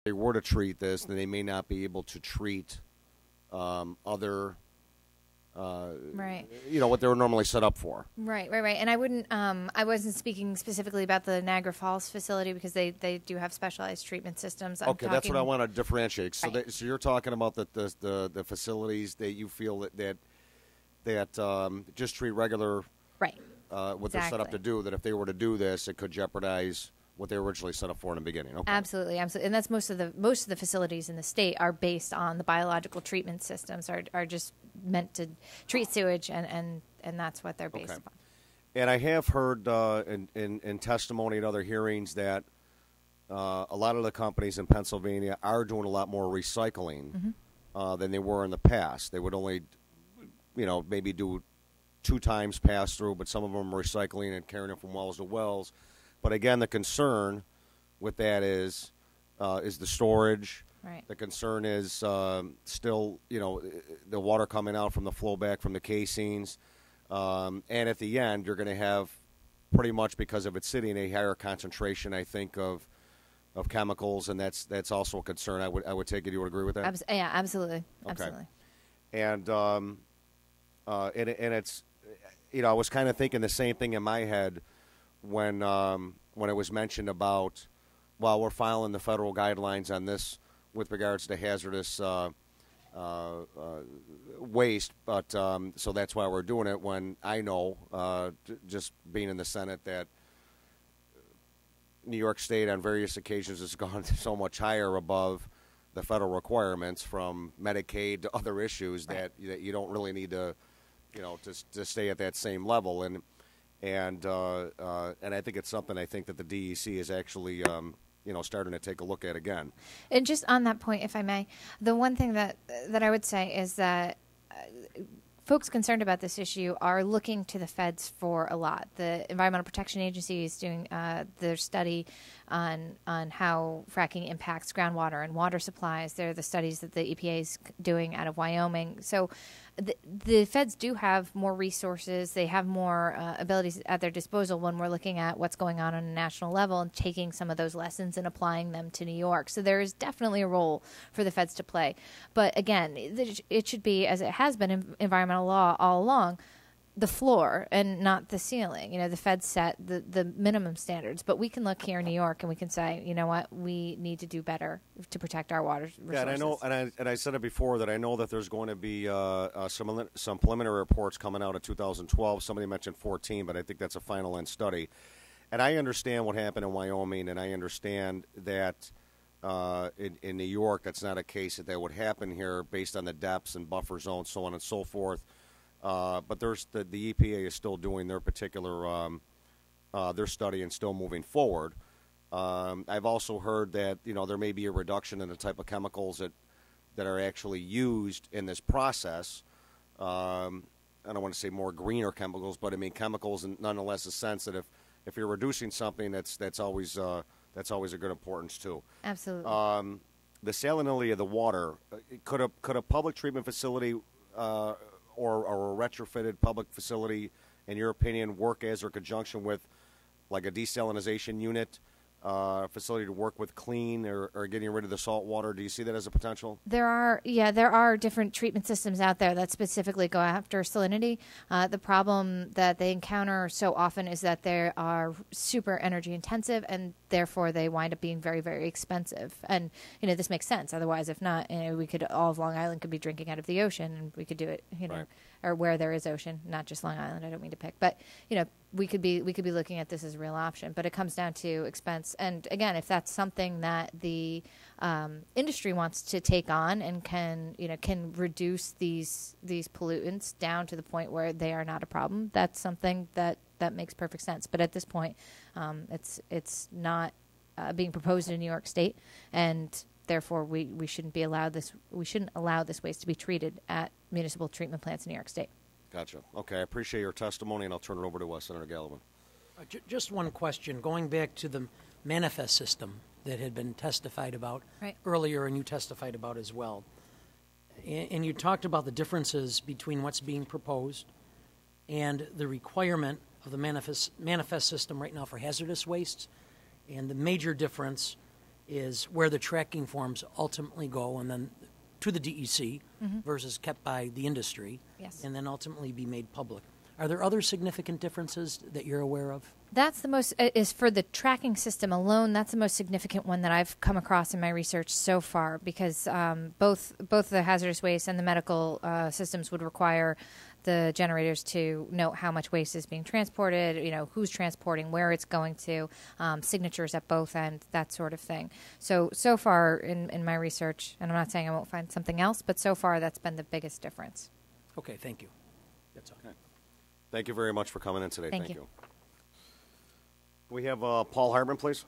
they were to treat this, then they may not be able to treat other, right. What they were normally set up for. Right. And I wasn't speaking specifically about the Niagara Falls facility because they do have specialized treatment systems. Okay, that's what I want to differentiate. So, right. So you're talking about the facilities that you feel that just treat regular, right. What they're set up to do. That if they were to do this, it could jeopardize what they were originally set up for in the beginning. Okay. Absolutely, and that's most of the facilities in the state are based on the biological treatment systems are just meant to treat sewage, and that's what they're based upon. And I have heard in testimony and other hearings that a lot of the companies in Pennsylvania are doing a lot more recycling than they were in the past. They would only, maybe do 2 times pass through, but some of them are recycling and carrying it from wells to wells. But again, the concern with that is the storage. Right. The concern is still, the water coming out from the flow back from the casings. And at the end, you're going to have pretty much, because of it sitting, a higher concentration, I think, of chemicals, and that's also a concern. I would take it. You would agree with that? Yeah, absolutely. Okay. Absolutely. And it's, I was kind of thinking the same thing in my head when it was mentioned about, well, we're filing the federal guidelines on this with regards to hazardous waste, but so that's why we're doing it, when I know, just being in the Senate, that New York State on various occasions has gone so much higher above the federal requirements, from Medicaid to other issues, that you don't really need to, to stay at that same level. And I think it's something I think that the DEC is actually, starting to take a look at again. And just on that point, if I may, the one thing that I would say is that folks concerned about this issue are looking to the feds for a lot. The Environmental Protection Agency is doing their study on how fracking impacts groundwater and water supplies. They're the studies that the EPA is doing out of Wyoming. So the feds do have more resources. They have more abilities at their disposal when we're looking at what's going on a national level and taking some of those lessons and applying them to New York. So there is definitely a role for the feds to play. But again, it should be, as it has been in environmental law all along, the floor and not the ceiling. The feds set the minimum standards, but we can look here in New York and we can say, you know what, we need to do better to protect our water resources. Yeah, and I know, and I said it before, that I know that there's going to be some preliminary reports coming out of 2012. Somebody mentioned 14, but I think that's a final end study. And I understand what happened in Wyoming, and I understand that in New York, that's not a case that would happen here based on the depths and buffer zones, so on and so forth. But there's the EPA is still doing their particular their study and still moving forward. I've also heard that there may be a reduction in the type of chemicals that are actually used in this process. I don't want to say more greener chemicals, but I mean chemicals, and nonetheless, a sense that if you're reducing something, that's always a good importance too. Absolutely. The salinity of the water, could a public treatment facility or a retrofitted public facility, in your opinion, work as or conjunction with like a desalinization unit facility to work with clean or getting rid of the salt water? Do you see that as a potential? There are different treatment systems out there that specifically go after salinity. The problem that they encounter so often is that they are super energy intensive, and therefore they wind up being very, very expensive. And this makes sense. Otherwise, if not, we could, all of Long Island could be drinking out of the ocean, and we could do it, right, or where there is ocean, not just Long Island. I don't mean to pick, but we could be looking at this as a real option. But it comes down to expense. And again, if that's something that the industry wants to take on and can reduce these pollutants down to the point where they are not a problem, that's something that makes perfect sense. But at this point, it's not being proposed in New York State, and therefore we shouldn't allow this waste to be treated at municipal treatment plants in New York State. Gotcha. Okay, I appreciate your testimony, and I'll turn it over to Senator Gallivan. Just one question, going back to the manifest system that had been testified about earlier, and you testified about as well. And you talked about the differences between what's being proposed and the requirement of the manifest system right now for hazardous wastes. And the major difference is where the tracking forms ultimately go and then to the DEC versus kept by the industry and then ultimately be made public. Are there other significant differences that you're aware of? That's the most, is for the tracking system alone, that's the most significant one that I've come across in my research so far, because both the hazardous waste and the medical systems would require the generators to note how much waste is being transported, who's transporting, where it's going to, signatures at both ends, that sort of thing. So far in my research, and I'm not saying I won't find something else, but so far that's been the biggest difference. Okay, thank you. That's all. Okay. Thank you very much for coming in today. Thank you. We have Paul Hartman, please.